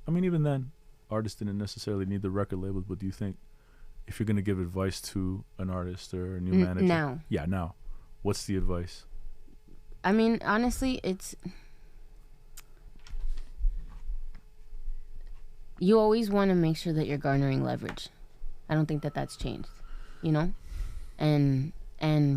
I mean, even then, artists didn't necessarily need the record labels, but do you think if you're going to give advice to an artist or a new manager? Now. Yeah, now. What's the advice? I mean, honestly, it's... You always want to make sure that you're garnering leverage. I don't think that that's changed, you know? And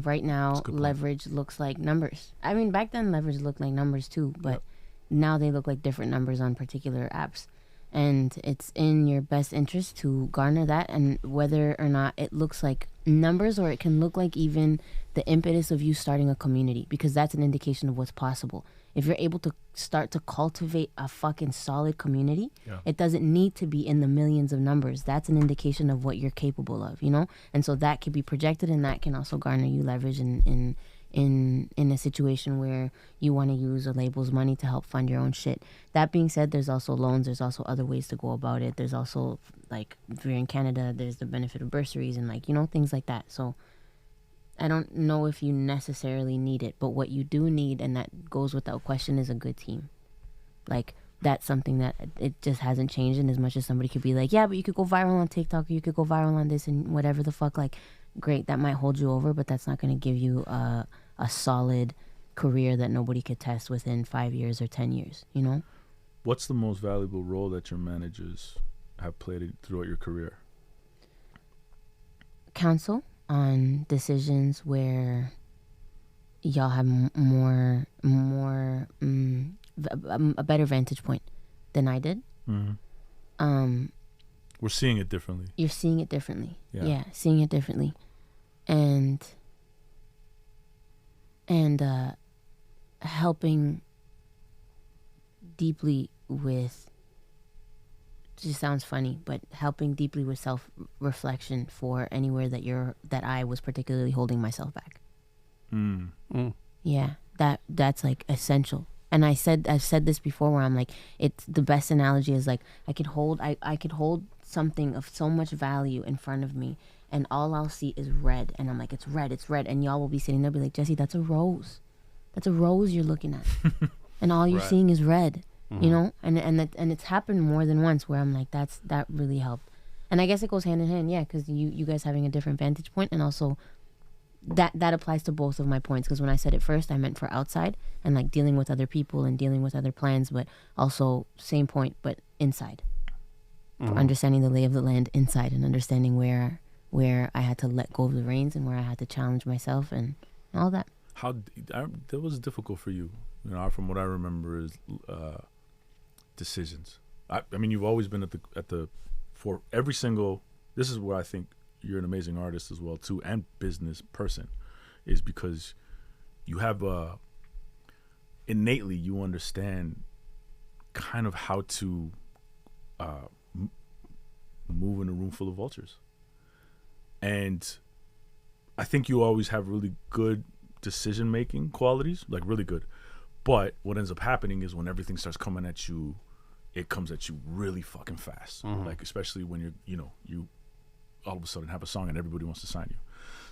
right now, leverage looks like numbers. I mean, back then, leverage looked like numbers too, but now they look like different numbers on particular apps. And it's in your best interest to garner that, and whether or not it looks like numbers or it can look like even the impetus of you starting a community, because that's an indication of what's possible. If you're able to start to cultivate a fucking solid community, it doesn't need to be in the millions of numbers. That's an indication of what you're capable of, you know? And so that can be projected, and that can also garner you leverage in a situation where you want to use a label's money to help fund your own shit. That being said, there's also loans. There's also other ways to go about it. There's also, like, if you're in Canada, there's the benefit of bursaries and, like, you know, things like that. So I don't know if you necessarily need it, but what you do need, and that goes without question, is a good team. Like, that's something that it just hasn't changed. And as much as somebody could be like, yeah, but you could go viral on TikTok, or you could go viral on this and whatever the fuck, like, great, that might hold you over, but that's not going to give you a solid career that nobody could test within 5 years or 10 years, you know? What's the most valuable role that your managers have played throughout your career? Counsel on decisions where y'all have a better vantage point than I did. Mm-hmm. We're seeing it differently. You're seeing it differently. Yeah, seeing it differently. And helping deeply with, just sounds funny, but helping deeply with self-reflection for anywhere that I was particularly holding myself back. Yeah, that's like essential. And I've said this before, where I'm like, it's the best analogy is like, I could hold something of so much value in front of me, and all I'll see is red, and I'm like, it's red, and y'all will be sitting there, be like, Jessie, that's a rose you're looking at, and all you're seeing is red. You know, and it's happened more than once where I'm like, that really helped. And I guess it goes hand in hand, because you guys having a different vantage point, and also that applies to both of my points, because when I said it first, I meant for outside and like dealing with other people and dealing with other plans, but also same point, but inside. For understanding the lay of the land inside, and understanding where I had to let go of the reins and where I had to challenge myself and all that. That was difficult for you, you know, from what I remember is decisions. I mean, you've always been at the for every single. This is where I think you're an amazing artist as well too, and business person, is because you have innately you understand kind of how to move in a room full of vultures, and I think you always have really good decision making qualities, like really good. But what ends up happening is when everything starts coming at you, it comes at you really fucking fast. Like, especially when you all of a sudden have a song and everybody wants to sign you.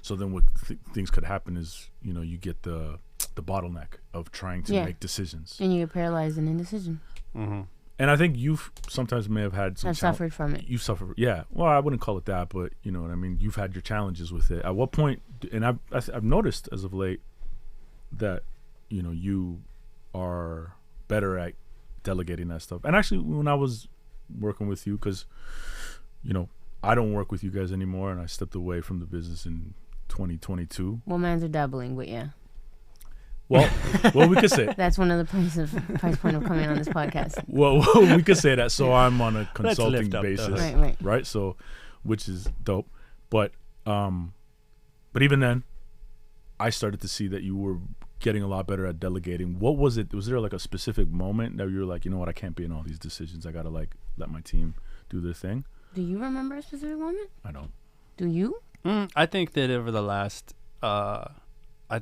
So then what things could happen is, you know, you get the bottleneck of trying to make decisions. And you get paralyzed in indecision. And I think you've sometimes may have had some... I've suffered from it. You suffered, yeah. Well, I wouldn't call it that, but you know what I mean? You've had your challenges with it. At what point, and I've noticed as of late that, you know, you are better at delegating that stuff. And actually, when I was working with you, because, you know, I don't work with you guys anymore, and I stepped away from the business in 2022. Well, mines are doubling, but yeah. Well, we could say that's one of the price point of coming on this podcast. Well, we could say that. So I'm on a consulting basis, right? So, which is dope. But even then, I started to see that you were getting a lot better at delegating. What was it? Was there like a specific moment that you were like, you know what, I can't be in all these decisions. I gotta like let my team do their thing. Do you remember a specific moment? I don't. Do you? I think that over the last, I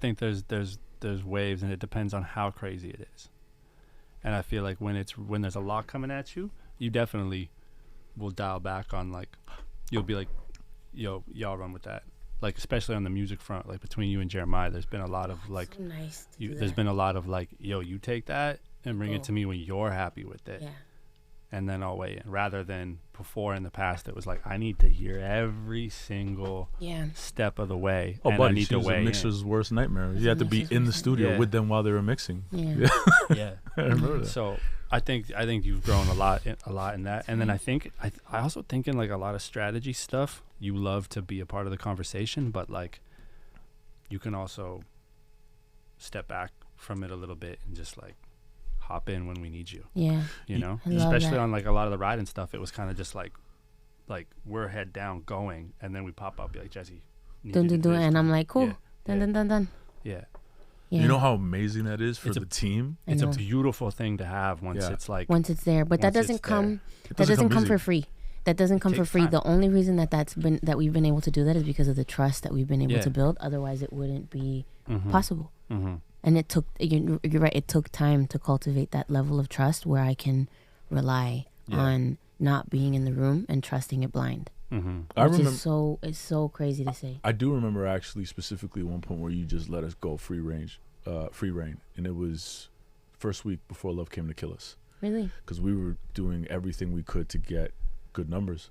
think there's waves, and it depends on how crazy it is. And I feel like when there's a lot coming at you, you definitely will dial back on, like, you'll be like, yo, y'all run with that. Like, especially on the music front, like between you and Jeremiah, there's been a lot of like, so nice there's been a lot of like, yo, you take that and bring it to me when you're happy with it. Yeah. and then I'll weigh in. Rather than before in the past, it was like I need to hear every single step of the way. Oh, and buddy, I need she to was weigh a mixer's worst nightmare. You had to be mixer's in the worst studio with them while they were mixing. Yeah. Yeah. I remember that. So I think you've grown a lot in that. And then I think I also think in like a lot of strategy stuff, you love to be a part of the conversation, but like you can also step back from it a little bit and just like hop in when we need you. Yeah. You know? I love Especially that. on like a lot of the riding stuff, it was kind of just like we're head down going, and then we pop up, be like, Jesse, Dun, dun, dun, and I'm like, cool. Yeah. Dun, dun, dun, dun. Yeah. Yeah. You know how amazing that is for It's the team? I It's a know. beautiful thing to have once it's like Once it's there, but that once it's doesn't come. It That doesn't come easy. for free. That doesn't come for takes free. time. The only reason that we've been able to do that is because of the trust that we've been able Yeah. to build. Otherwise, it wouldn't be possible. Mm-hmm. And it took. You're right. It took time to cultivate that level of trust where I can rely on not being in the room and trusting it blind. Mm-hmm. I Which remember. is it's so crazy to say. I do remember actually specifically one point where you just let us go free reign, and it was first week before Love Came to Kill Us, Really? because we were doing everything we could to get good numbers,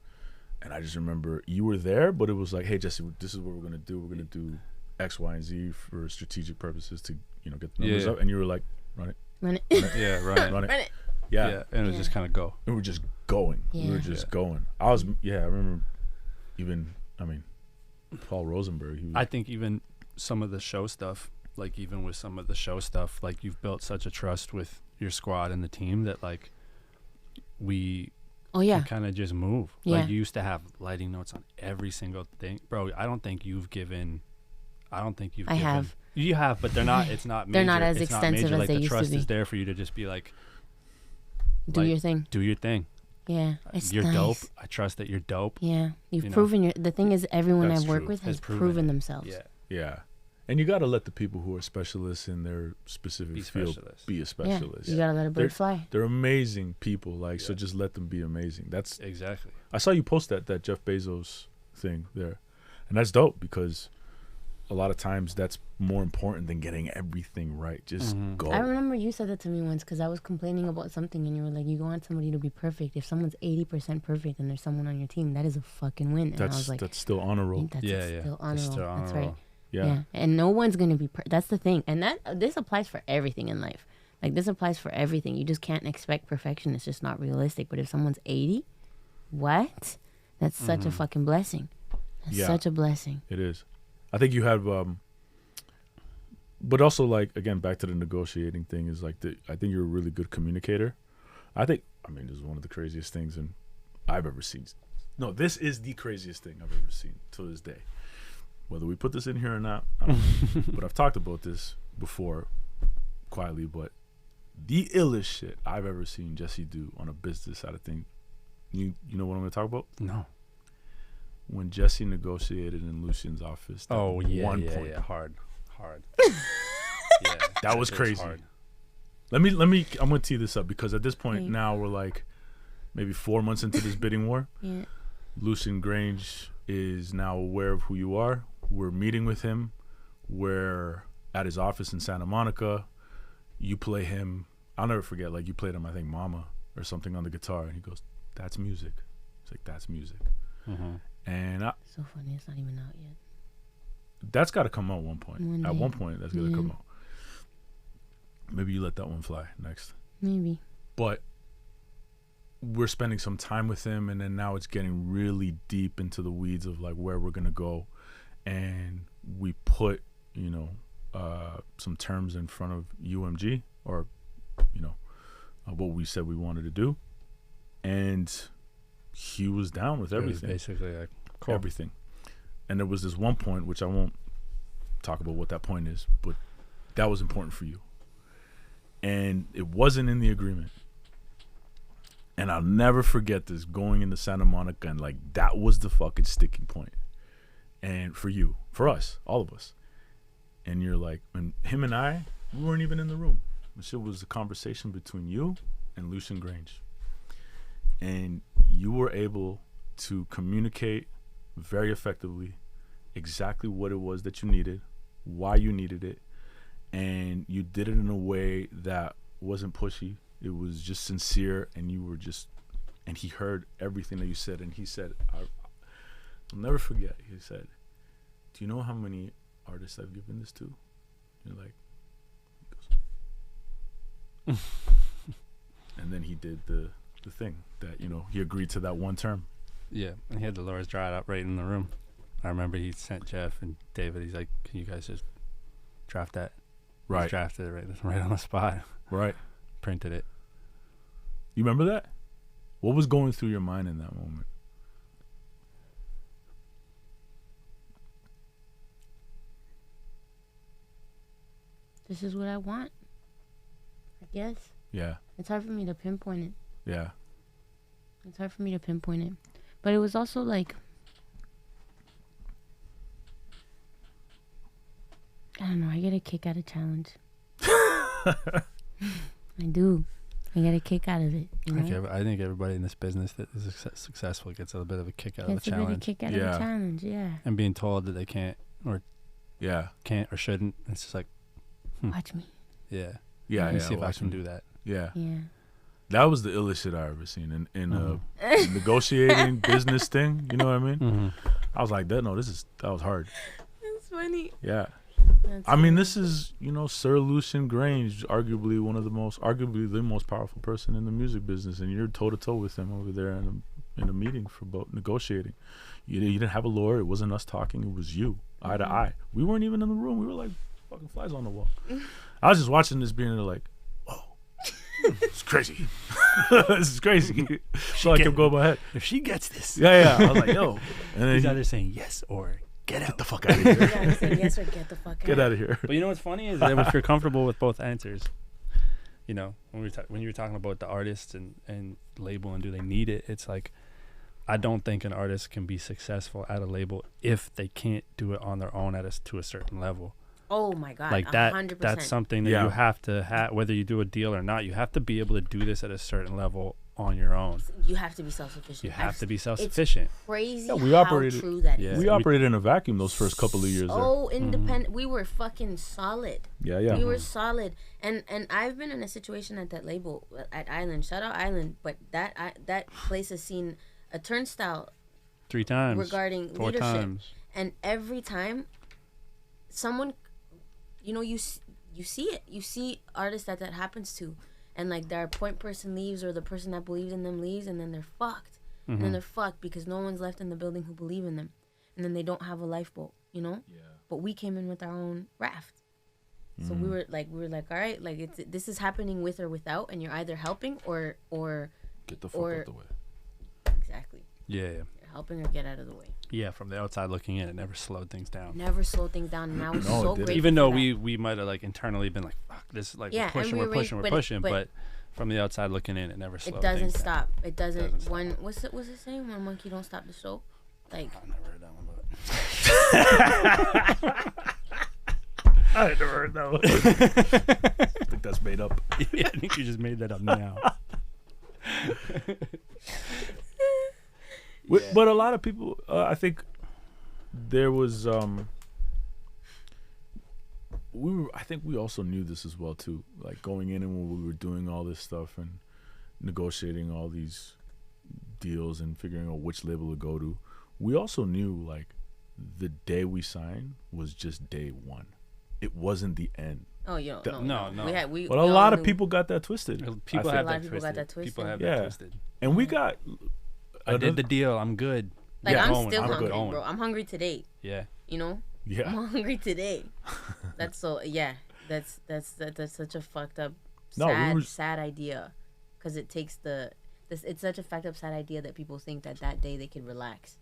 and I just remember you were there, but it was like, hey Jesse, this is what we're gonna do. We're gonna do X, Y, and Z for strategic purposes to get the numbers up, and you were like, run it, Run it. Yeah, right. run it, Run it. yeah. And it was just kind of go. And we were just going. We were Yeah. just going. I remember Paul Rosenberg. He was, I think even some of the show stuff, like even with some of the show stuff, like you've built such a trust with your squad and the team that like we Oh yeah. can kind of just move. Yeah. Like you used to have lighting notes on every single thing. Bro, I don't think you've given. I have. You have, but they're not. It's not. Major. They're not as it's extensive major. as like they the used to trust be. is there for you to just be like, Do your thing. do your thing. Yeah. It's You're nice. dope. I trust that you're dope. Yeah. You've You know? proven the thing is everyone That's I've worked true. with has Has proven proven it. themselves. Yeah. yeah. And you got to let the people who are specialists in their specific Be field specialists. be a Yeah. specialist. You gotta let a bird fly. They're amazing people. So just let them be amazing. That's Exactly. I saw you post that Jeff Bezos thing there, and that's dope because a lot of times that's more important than getting everything right. Just go. I remember you said that to me once because I was complaining about something and you were like, you want somebody to be perfect. If someone's 80% perfect and there's someone on your team, that is a fucking win. And I was like, That's still on a roll. that's Yeah, still yeah. honorable. It's still That's honorable. right. Yeah. And no one's going to be, that's the thing. And this applies for everything in life. Like this applies for everything. You just can't expect perfection. It's just not realistic. But if someone's 80, what? That's such a fucking blessing. That's Yeah. such a blessing. It is. I think you have, but also like again back to the negotiating thing is like I think you're a really good communicator. This is one of the craziest things I've ever seen. No, this is the craziest thing I've ever seen to this day. Whether we put this in here or not, I don't know. But I've talked about this before, quietly. But the illest shit I've ever seen Jesse do on a business side of things. You know what I'm going to talk about? No. When Jesse negotiated in Lucian's office. That Oh yeah. one Yeah. point. Yeah. Hard. Yeah. That was it's crazy. hard. Let me. I'm gonna tee this up because at this point Okay. now we're like maybe 4 months into this bidding war. Yeah. Lucian Grange is now aware of who you are. We're meeting with him. We're at his office in Santa Monica. You play him. I'll never forget. Like you played him, I think, "Mama" or something on the guitar, and he goes, "That's music." It's like that's music, and So funny. It's not even out yet. that's got to come out at one point. One At day. one point, that's got to Yeah. come out. Maybe you let that one fly next. Maybe. But we're spending some time with him, and then now it's getting really deep into the weeds of like where we're gonna go, and we put some terms in front of UMG or what we said we wanted to do, and he was down with It was everything. basically like cool. Everything. And there was this one point, which I won't talk about what that point is, but that was important for you. And it wasn't in the agreement. And I'll never forget this, going into Santa Monica, and like that was the fucking sticking point. And for you, for us, all of us. And you're like, and him and I, we weren't even in the room. The shit was a conversation between you and Lucian Grange. And you were able to communicate very effectively exactly what it was that you needed, why you needed it, and you did it in a way that wasn't pushy. It was just sincere, and you were just and he heard everything that you said, and he said, I'll never forget. He said, "Do you know how many artists I've given this to?" You're like, he goes, and then he did the thing that, you know, he agreed to that one term. Yeah, and he had the lawyers draw it up right in the room. I remember he sent Jeff and David. He's like, "Can you guys just draft that?" Right. He drafted it right on the spot. Right. Printed it. You remember that? What was going through your mind in that moment? This is what I want, I guess. Yeah. It's hard for me to pinpoint it. Yeah. It's hard for me to pinpoint it. But it was also like, I don't know, I get a kick out of challenge. I do. I get a kick out of it. You know? I think everybody in this business that is successful gets a bit of a kick out of the Gets a bit of a challenge. kick out of the challenge, yeah. And being told that they can't or shouldn't. It's just like, watch me. Yeah. Yeah. Let me see if I can do that. Yeah. Yeah. That was the illest shit I ever seen in a negotiating business thing. You know what I mean? Mm-hmm. I was like, that was hard. That's funny. Yeah. That's I mean, this is, you know, Sir Lucian Grange, arguably the most powerful person in the music business, and you're toe to toe with him over there in a meeting for about negotiating. You didn't have a lawyer. It wasn't us talking. It was you, eye to eye. We weren't even in the room. We were like fucking flies on the wall. I was just watching this, being like, whoa, it's crazy. This is crazy. So I kept going in my head. If she gets this. Yeah. I was like, yo. And then he's either saying yes or get the fuck out of here. Yeah, say yes or get the fuck out. Get out of here. But you know what's funny is that if you're comfortable with both answers, you know, when you were talking about the artists and label and do they need it, it's like, I don't think an artist can be successful at a label if they can't do it on their own to a certain level. Oh my God, like that 100%. That's something that you have to have, whether you do a deal or not. You have to be able to do this at a certain level on your own. You have to be self-sufficient. You have to be self-sufficient. It's crazy how true that is. We operated in a vacuum those first couple of years. So independent. We were fucking solid. Yeah. We were solid. And I've been in a situation at that label at Island. Shout out Island, but that place has seen a turnstile 3 times regarding 4 leadership. times. And every time someone, you know, you see it. You see artists that happens to. And like their point person leaves, or the person that believes in them leaves, and then they're fucked. And then they're fucked because no one's left in the building who believe in them. And then they don't have a lifeboat, you know? Yeah. But we came in with our own raft. So we were like, all right, like this is happening with or without, and you're either helping or get the fuck out the way. Exactly. Yeah. You're helping or get out of the way. Yeah, from the outside looking in, it never slowed things down. Never slowed things down, and I was so grateful. Even though we might have like internally been like, fuck, this is like we're pushing, but from the outside looking in, it never slowed. It doesn't things stop. Down. It doesn't. When what's it saying? One monkey don't stop the show. Like I've never heard that one, but I never heard that one. I think that's made up. Yeah, I think you just made that up now. But a lot of people, I think there was, I think we also knew this as well too. Like going in and when we were doing all this stuff and negotiating all these deals and figuring out which label to go to, we also knew like the day we signed was just day one. It wasn't the end. Oh, no. But a lot of people got that twisted. People have that twisted. And we got. I did the deal. I'm good. Like I'm still hungry, bro. I'm hungry today. Yeah. You know. Yeah. I'm hungry today. That's so. Yeah. That's such a fucked up, sad idea, because it takes it's such a fucked up, sad idea that people think that day they can relax.